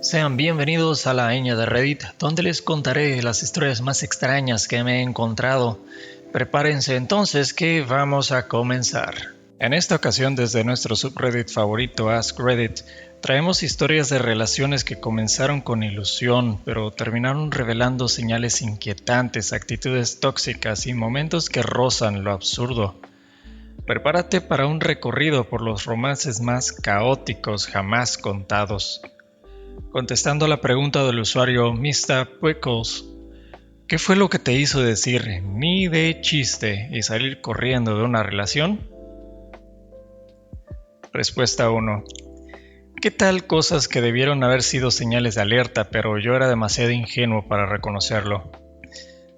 Sean bienvenidos a la Ña de Reddit, donde les contaré las historias más extrañas que me he encontrado. Prepárense entonces que vamos a comenzar. En esta ocasión, desde nuestro subreddit favorito Ask Reddit, traemos historias de relaciones que comenzaron con ilusión, pero terminaron revelando señales inquietantes, actitudes tóxicas y momentos que rozan lo absurdo. Prepárate para un recorrido por los romances más caóticos jamás contados. Contestando a la pregunta del usuario Mr. Pickles, ¿qué fue lo que te hizo decir ni de chiste y salir corriendo de una relación? Respuesta 1. ¿Qué tal cosas que debieron haber sido señales de alerta, pero yo era demasiado ingenuo para reconocerlo?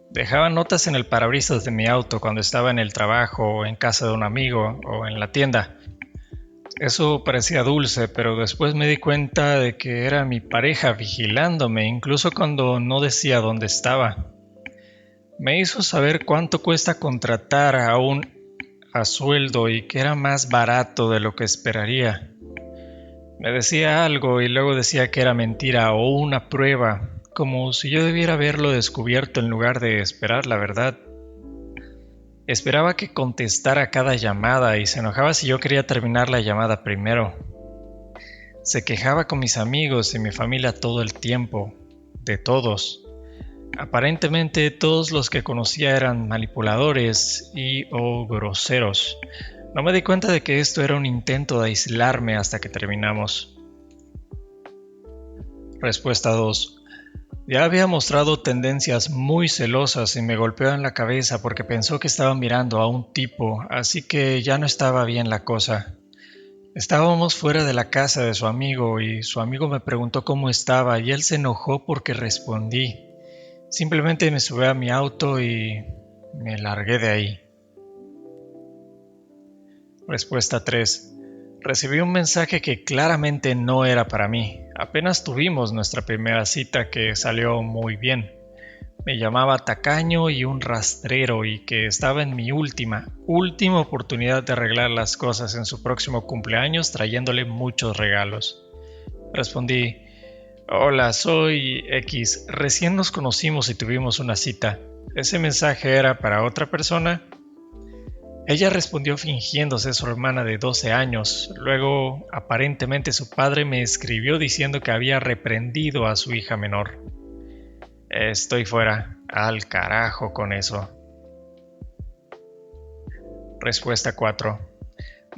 Dejaba notas en el parabrisas de mi auto cuando estaba en el trabajo, o en casa de un amigo, o en la tienda. Eso parecía dulce, pero después me di cuenta de que era mi pareja vigilándome, incluso cuando no decía dónde estaba. Me hizo saber cuánto cuesta contratar a sueldo y que era más barato de lo que esperaría. Me decía algo y luego decía que era mentira o una prueba, como si yo debiera haberlo descubierto en lugar de esperar la verdad. Esperaba que contestara cada llamada y se enojaba si yo quería terminar la llamada primero. Se quejaba con mis amigos y mi familia todo el tiempo, de todos. Aparentemente todos los que conocía eran manipuladores o groseros. No me di cuenta de que esto era un intento de aislarme hasta que terminamos. Respuesta 2. Ya había mostrado tendencias muy celosas y me golpeó en la cabeza porque pensó que estaba mirando a un tipo, así que ya no estaba bien la cosa. Estábamos fuera de la casa de su amigo y su amigo me preguntó cómo estaba y él se enojó porque respondí. Simplemente me subí a mi auto y me largué de ahí. Respuesta 3. Recibí un mensaje que claramente no era para mí. Apenas tuvimos nuestra primera cita que salió muy bien. Me llamaba tacaño y un rastrero y que estaba en mi última oportunidad de arreglar las cosas en su próximo cumpleaños trayéndole muchos regalos. Respondí, hola, soy X, recién nos conocimos y tuvimos una cita. ¿Ese mensaje era para otra persona? Ella respondió fingiendo ser su hermana de 12 años. Luego, aparentemente su padre me escribió diciendo que había reprendido a su hija menor. Estoy fuera. Al carajo con eso. Respuesta 4.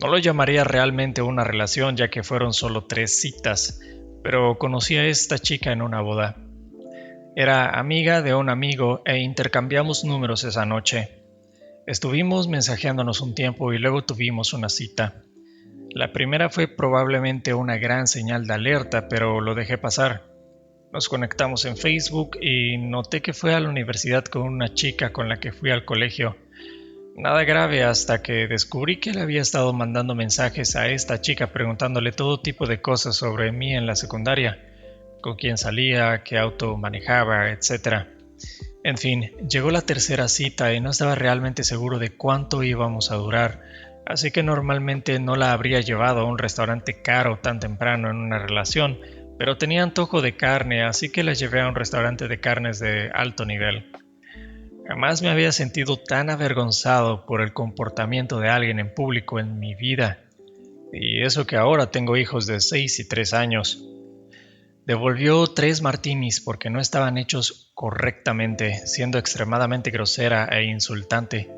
No lo llamaría realmente una relación ya que fueron solo 3 citas, pero conocí a esta chica en una boda. Era amiga de un amigo e intercambiamos números esa noche. Estuvimos mensajeándonos un tiempo y luego tuvimos una cita. La primera fue probablemente una gran señal de alerta, pero lo dejé pasar. Nos conectamos en Facebook y noté que fue a la universidad con una chica con la que fui al colegio. Nada grave hasta que descubrí que le había estado mandando mensajes a esta chica preguntándole todo tipo de cosas sobre mí en la secundaria, con quién salía, qué auto manejaba, etc. En fin, llegó la tercera cita y no estaba realmente seguro de cuánto íbamos a durar, así que normalmente no la habría llevado a un restaurante caro tan temprano en una relación, pero tenía antojo de carne, así que la llevé a un restaurante de carnes de alto nivel. Jamás me había sentido tan avergonzado por el comportamiento de alguien en público en mi vida, y eso que ahora tengo hijos de 6 y 3 años. Devolvió 3 martinis porque no estaban hechos correctamente, siendo extremadamente grosera e insultante.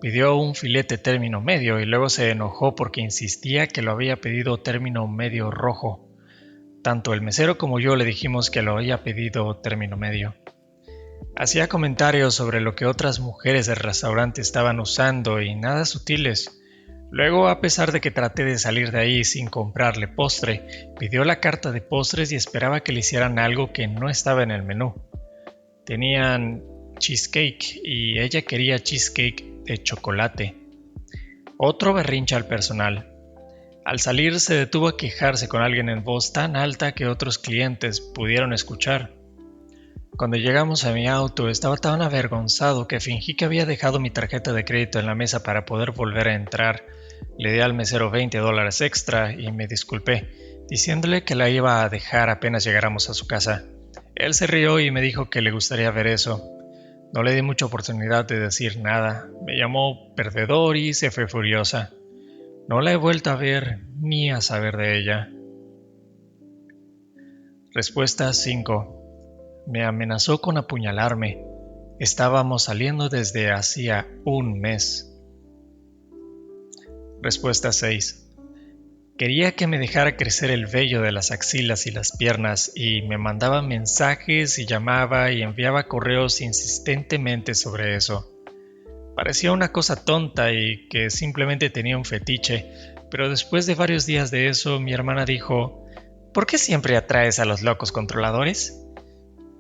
Pidió un filete término medio y luego se enojó porque insistía que lo había pedido término medio rojo. Tanto el mesero como yo le dijimos que lo había pedido término medio. Hacía comentarios sobre lo que otras mujeres del restaurante estaban usando y nada sutiles. Luego, a pesar de que traté de salir de ahí sin comprarle postre, pidió la carta de postres y esperaba que le hicieran algo que no estaba en el menú. Tenían cheesecake y ella quería cheesecake de chocolate. Otro berrinche al personal. Al salir se detuvo a quejarse con alguien en voz tan alta que otros clientes pudieron escuchar. Cuando llegamos a mi auto estaba tan avergonzado que fingí que había dejado mi tarjeta de crédito en la mesa para poder volver a entrar. Le di al mesero $20 extra y me disculpé. diciéndole que la iba a dejar apenas llegáramos a su casa. Él se rió y me dijo que le gustaría ver eso. No le di mucha oportunidad de decir nada. Me llamó perdedor y se fue furiosa. No la he vuelto a ver ni a saber de ella. Respuesta 5. Me amenazó con apuñalarme. Estábamos saliendo desde hacía un mes. Respuesta 6. Quería que me dejara crecer el vello de las axilas y las piernas y me mandaba mensajes y llamaba y enviaba correos insistentemente sobre eso. Parecía una cosa tonta y que simplemente tenía un fetiche, pero después de varios días de eso mi hermana dijo: ¿por qué siempre atraes a los locos controladores?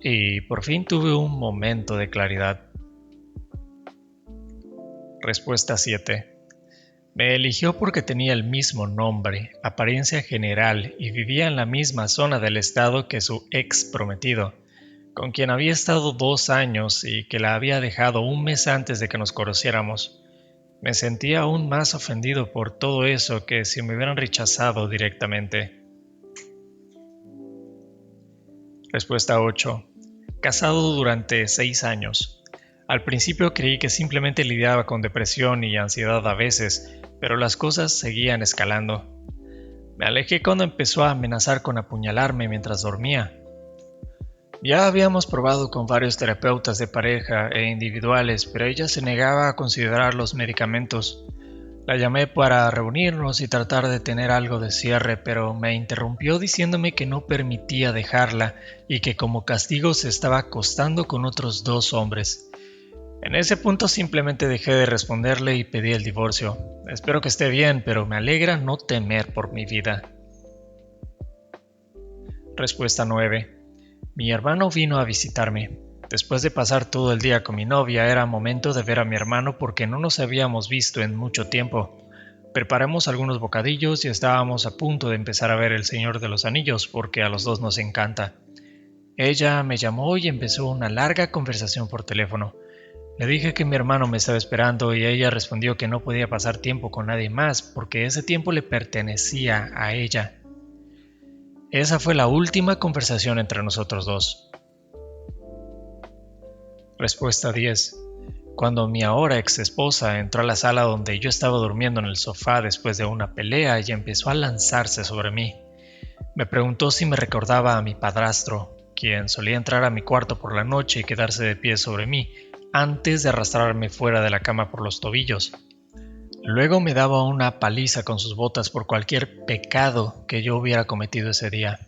Y por fin tuve un momento de claridad. Respuesta 7. Me eligió porque tenía el mismo nombre, apariencia general y vivía en la misma zona del estado que su ex prometido, con quien había estado 2 años y que la había dejado un mes antes de que nos conociéramos. Me sentía aún más ofendido por todo eso que si me hubieran rechazado directamente. Respuesta 8. Casado durante 6 años. Al principio creí que simplemente lidiaba con depresión y ansiedad a veces, pero las cosas seguían escalando. Me alejé cuando empezó a amenazar con apuñalarme mientras dormía. Ya habíamos probado con varios terapeutas de pareja e individuales, pero ella se negaba a considerar los medicamentos. La llamé para reunirnos y tratar de tener algo de cierre, pero me interrumpió diciéndome que no permitía dejarla y que como castigo se estaba acostando con otros 2 hombres. En ese punto simplemente dejé de responderle y pedí el divorcio. Espero que esté bien, pero me alegra no temer por mi vida. Respuesta 9. Mi hermano vino a visitarme. Después de pasar todo el día con mi novia, era momento de ver a mi hermano porque no nos habíamos visto en mucho tiempo. Preparamos algunos bocadillos y estábamos a punto de empezar a ver El Señor de los Anillos porque a los 2 nos encanta. Ella me llamó y empezó una larga conversación por teléfono. Le dije que mi hermano me estaba esperando y ella respondió que no podía pasar tiempo con nadie más porque ese tiempo le pertenecía a ella. Esa fue la última conversación entre nosotros 2. Respuesta 10. Cuando mi ahora ex esposa entró a la sala donde yo estaba durmiendo en el sofá después de una pelea y empezó a lanzarse sobre mí. Me preguntó si me recordaba a mi padrastro, quien solía entrar a mi cuarto por la noche y quedarse de pie sobre mí, antes de arrastrarme fuera de la cama por los tobillos. Luego me daba una paliza con sus botas por cualquier pecado que yo hubiera cometido ese día.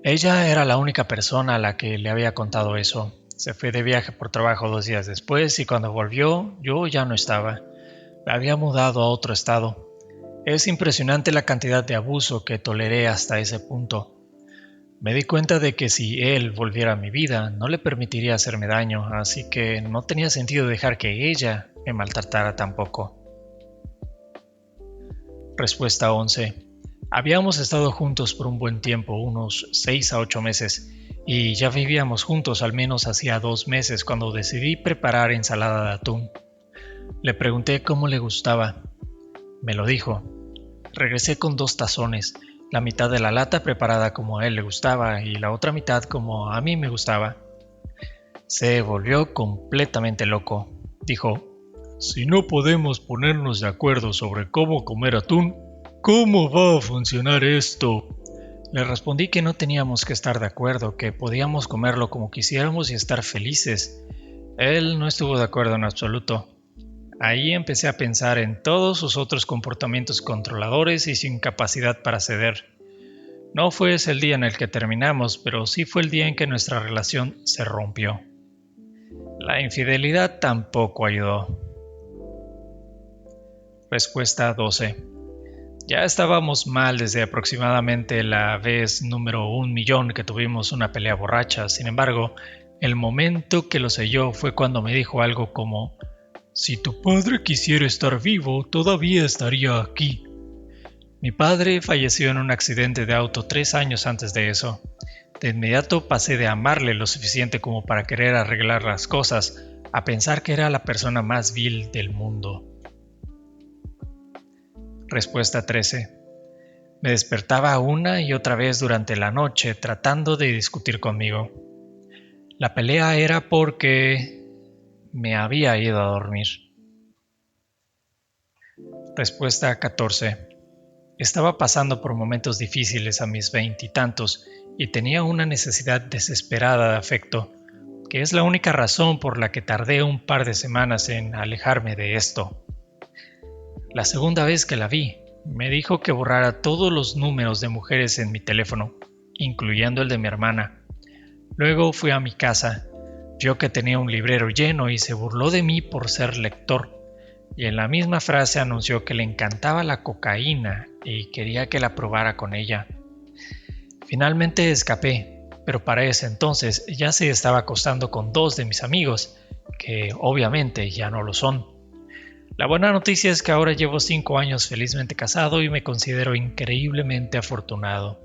Ella era la única persona a la que le había contado eso. Se fue de viaje por trabajo 2 días después y cuando volvió yo ya no estaba. Me había mudado a otro estado. Es impresionante la cantidad de abuso que toleré hasta ese punto. Me di cuenta de que si él volviera a mi vida, no le permitiría hacerme daño, así que no tenía sentido dejar que ella me maltratara tampoco. Respuesta 11. Habíamos estado juntos por un buen tiempo, unos 6 a 8 meses, y ya vivíamos juntos al menos hacía 2 meses cuando decidí preparar ensalada de atún. Le pregunté cómo le gustaba. Me lo dijo. Regresé con 2 tazones. La mitad de la lata preparada como a él le gustaba y la otra mitad como a mí me gustaba. Se volvió completamente loco. Dijo: si no podemos ponernos de acuerdo sobre cómo comer atún, ¿cómo va a funcionar esto? Le respondí que no teníamos que estar de acuerdo, que podíamos comerlo como quisiéramos y estar felices. Él no estuvo de acuerdo en absoluto. Ahí empecé a pensar en todos sus otros comportamientos controladores y sin capacidad para ceder. No fue ese el día en el que terminamos, pero sí fue el día en que nuestra relación se rompió. La infidelidad tampoco ayudó. Respuesta 12. Ya estábamos mal desde aproximadamente la vez número 1.000.000 que tuvimos una pelea borracha. Sin embargo, el momento que lo selló fue cuando me dijo algo como: si tu padre quisiera estar vivo, todavía estaría aquí. Mi padre falleció en un accidente de auto 3 años antes de eso. De inmediato pasé de amarle lo suficiente como para querer arreglar las cosas, a pensar que era la persona más vil del mundo. Respuesta 13. Me despertaba una y otra vez durante la noche tratando de discutir conmigo. La pelea era porque me había ido a dormir. Respuesta 14. Estaba pasando por momentos difíciles a mis veintitantos y tenía una necesidad desesperada de afecto, que es la única razón por la que tardé un par de semanas en alejarme de esto. La segunda vez que la vi, me dijo que borrara todos los números de mujeres en mi teléfono, incluyendo el de mi hermana. Luego fui a mi casa, vio que tenía un librero lleno y se burló de mí por ser lector, y en la misma frase anunció que le encantaba la cocaína y quería que la probara con ella. Finalmente escapé, pero para ese entonces ya se estaba acostando con 2 de mis amigos, que obviamente ya no lo son. La buena noticia es que ahora llevo 5 años felizmente casado y me considero increíblemente afortunado.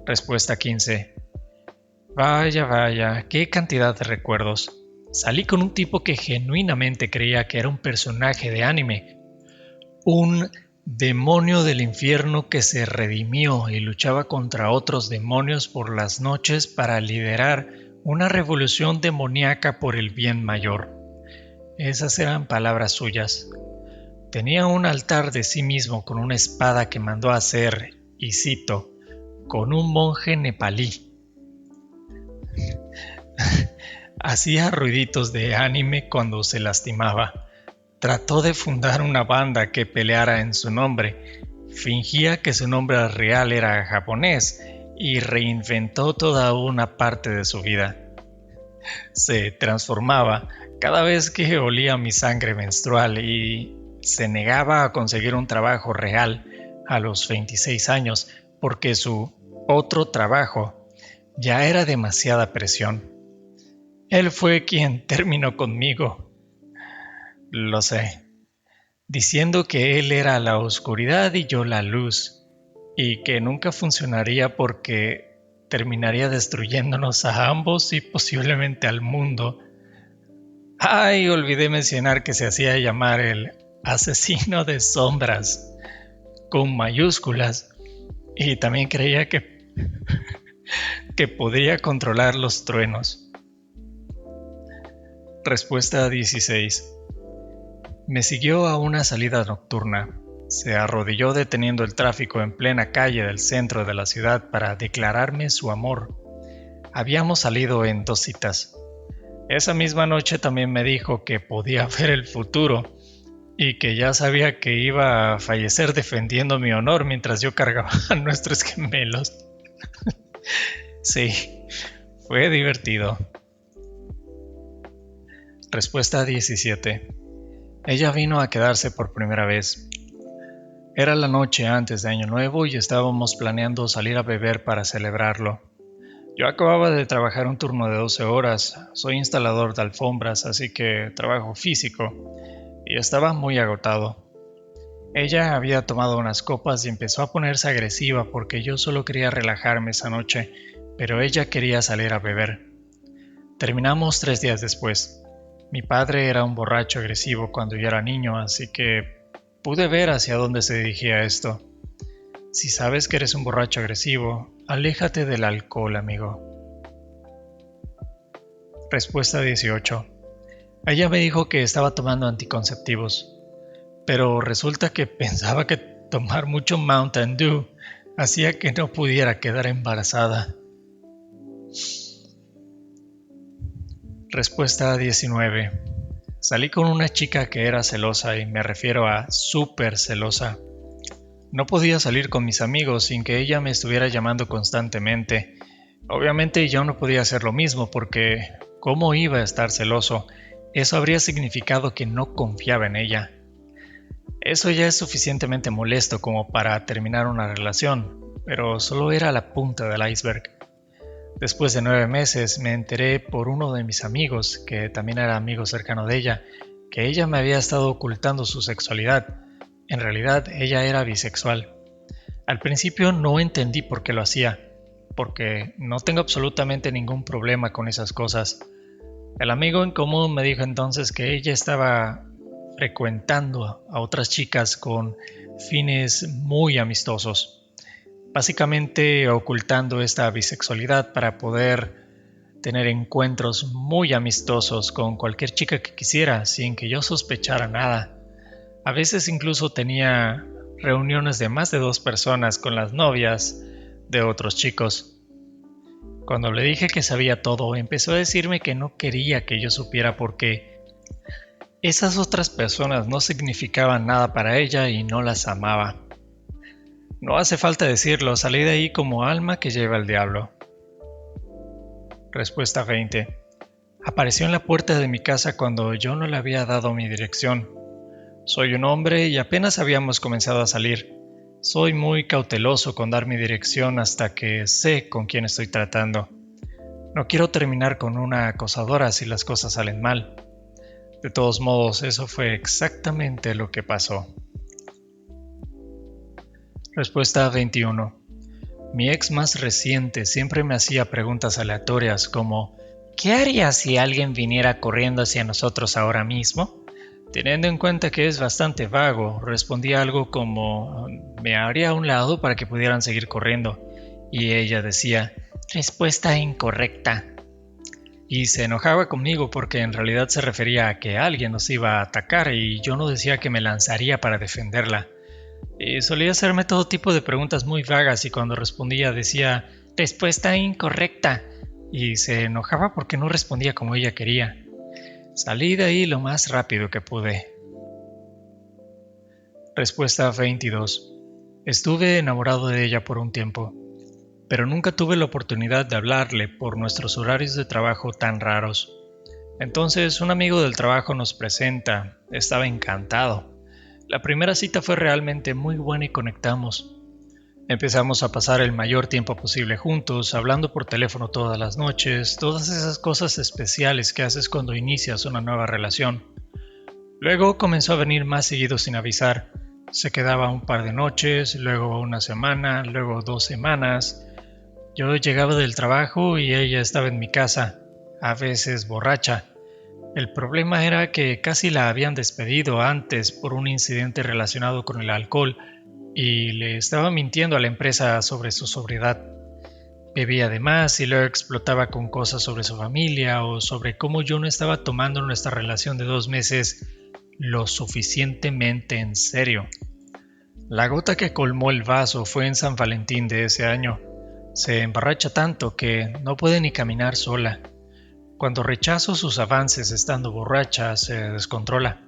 Respuesta 15. Vaya, qué cantidad de recuerdos. Salí con un tipo que genuinamente creía que era un personaje de anime, un demonio del infierno que se redimió y luchaba contra otros demonios por las noches para liderar una revolución demoníaca por el bien mayor. Esas eran palabras suyas. Tenía un altar de sí mismo con una espada que mandó a hacer, y cito, con un monje nepalí. Hacía ruiditos de anime cuando se lastimaba. Trató de fundar una banda que peleara en su nombre. Fingía que su nombre real era japonés y reinventó toda una parte de su vida. Se transformaba cada vez que olía mi sangre menstrual y se negaba a conseguir un trabajo real a los 26 años porque su otro trabajo ya era demasiada presión. Él fue quien terminó conmigo, lo sé, diciendo que él era la oscuridad y yo la luz, y que nunca funcionaría porque terminaría destruyéndonos a ambos y posiblemente al mundo. Ay, olvidé mencionar que se hacía llamar el asesino de sombras, con mayúsculas, y también creía que podría controlar los truenos. Respuesta 16. Me siguió a una salida nocturna. Se arrodilló deteniendo el tráfico en plena calle del centro de la ciudad para declararme su amor. Habíamos salido en 2 citas. Esa misma noche también me dijo que podía ver el futuro y que ya sabía que iba a fallecer defendiendo mi honor mientras yo cargaba a nuestros gemelos. Sí, fue divertido. Respuesta 17. Ella vino a quedarse por primera vez. Era la noche antes de Año Nuevo y estábamos planeando salir a beber para celebrarlo. Yo acababa de trabajar un turno de 12 horas, soy instalador de alfombras, así que trabajo físico, y estaba muy agotado. Ella había tomado unas copas y empezó a ponerse agresiva porque yo solo quería relajarme esa noche, pero ella quería salir a beber. Terminamos 3 días después. Mi padre era un borracho agresivo cuando yo era niño, así que pude ver hacia dónde se dirigía esto. Si sabes que eres un borracho agresivo, aléjate del alcohol, amigo. Respuesta 18. Ella me dijo que estaba tomando anticonceptivos, pero resulta que pensaba que tomar mucho Mountain Dew hacía que no pudiera quedar embarazada. Respuesta 19. Salí con una chica que era celosa y me refiero a súper celosa. No podía salir con mis amigos sin que ella me estuviera llamando constantemente. Obviamente yo no podía hacer lo mismo porque ¿cómo iba a estar celoso? Eso habría significado que no confiaba en ella. Eso ya es suficientemente molesto como para terminar una relación, pero solo era la punta del iceberg. Después de 9 meses me enteré por uno de mis amigos, que también era amigo cercano de ella, que ella me había estado ocultando su sexualidad. En realidad ella era bisexual. Al principio no entendí por qué lo hacía, porque no tengo absolutamente ningún problema con esas cosas. El amigo en común me dijo entonces que ella estaba frecuentando a otras chicas con fines muy amistosos, básicamente ocultando esta bisexualidad para poder tener encuentros muy amistosos con cualquier chica que quisiera sin que yo sospechara nada. A veces incluso tenía reuniones de más de 2 personas con las novias de otros chicos. Cuando le dije que sabía todo, empezó a decirme que no quería que yo supiera porque esas otras personas no significaban nada para ella y no las amaba. No hace falta decirlo, salí de ahí como alma que lleva el diablo. Respuesta 20. Apareció en la puerta de mi casa cuando yo no le había dado mi dirección. Soy un hombre y apenas habíamos comenzado a salir. Soy muy cauteloso con dar mi dirección hasta que sé con quién estoy tratando. No quiero terminar con una acosadora si las cosas salen mal. De todos modos, eso fue exactamente lo que pasó. Respuesta 21. Mi ex más reciente siempre me hacía preguntas aleatorias como ¿qué harías si alguien viniera corriendo hacia nosotros ahora mismo? Teniendo en cuenta que es bastante vago, respondía algo como me haría a un lado para que pudieran seguir corriendo. Y ella decía, respuesta incorrecta. Y se enojaba conmigo porque en realidad se refería a que alguien nos iba a atacar y yo no decía que me lanzaría para defenderla. Y solía hacerme todo tipo de preguntas muy vagas y cuando respondía decía, respuesta incorrecta. Y se enojaba porque no respondía como ella quería. Salí de ahí lo más rápido que pude. Respuesta 22. Estuve enamorado de ella por un tiempo, pero nunca tuve la oportunidad de hablarle por nuestros horarios de trabajo tan raros. Entonces un amigo del trabajo nos presenta, estaba encantado. La primera cita fue realmente muy buena y conectamos. Empezamos a pasar el mayor tiempo posible juntos, hablando por teléfono todas las noches, todas esas cosas especiales que haces cuando inicias una nueva relación. Luego comenzó a venir más seguido sin avisar. Se quedaba un par de noches, luego una semana, luego 2 semanas. Yo llegaba del trabajo y ella estaba en mi casa, a veces borracha. El problema era que casi la habían despedido antes por un incidente relacionado con el alcohol y le estaba mintiendo a la empresa sobre su sobriedad. Bebía de más y luego explotaba con cosas sobre su familia o sobre cómo yo no estaba tomando nuestra relación de 2 meses lo suficientemente en serio. La gota que colmó el vaso fue en San Valentín de ese año. Se emborracha tanto que no puede ni caminar sola. Cuando rechazo sus avances estando borracha, se descontrola.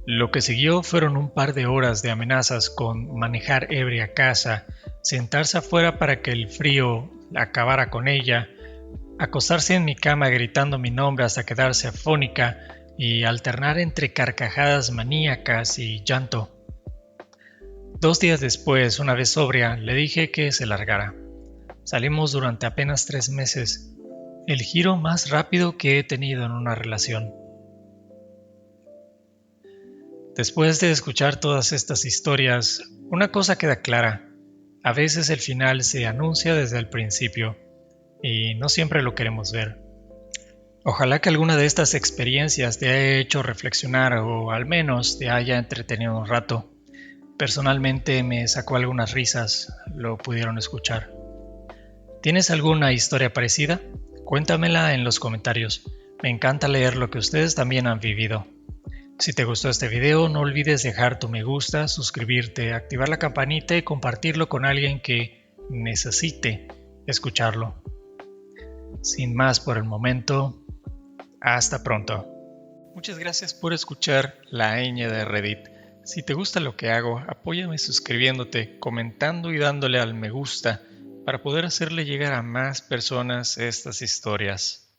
Lo que siguió fueron un par de horas de amenazas con manejar ebria a casa, sentarse afuera para que el frío acabara con ella, acostarse en mi cama gritando mi nombre hasta quedarse afónica y alternar entre carcajadas maníacas y llanto. 2 días después, una vez sobria, le dije que se largara. Salimos durante apenas 3 meses, el giro más rápido que he tenido en una relación. Después de escuchar todas estas historias, una cosa queda clara. A veces el final se anuncia desde el principio, y no siempre lo queremos ver. Ojalá que alguna de estas experiencias te haya hecho reflexionar o al menos te haya entretenido un rato. Personalmente me sacó algunas risas, lo pudieron escuchar. ¿Tienes alguna historia parecida? Cuéntamela en los comentarios. Me encanta leer lo que ustedes también han vivido. Si te gustó este video, no olvides dejar tu me gusta, suscribirte, activar la campanita y compartirlo con alguien que necesite escucharlo. Sin más por el momento, hasta pronto. Muchas gracias por escuchar La Ñ de Reddit. Si te gusta lo que hago, apóyame suscribiéndote, comentando y dándole al me gusta para poder hacerle llegar a más personas estas historias.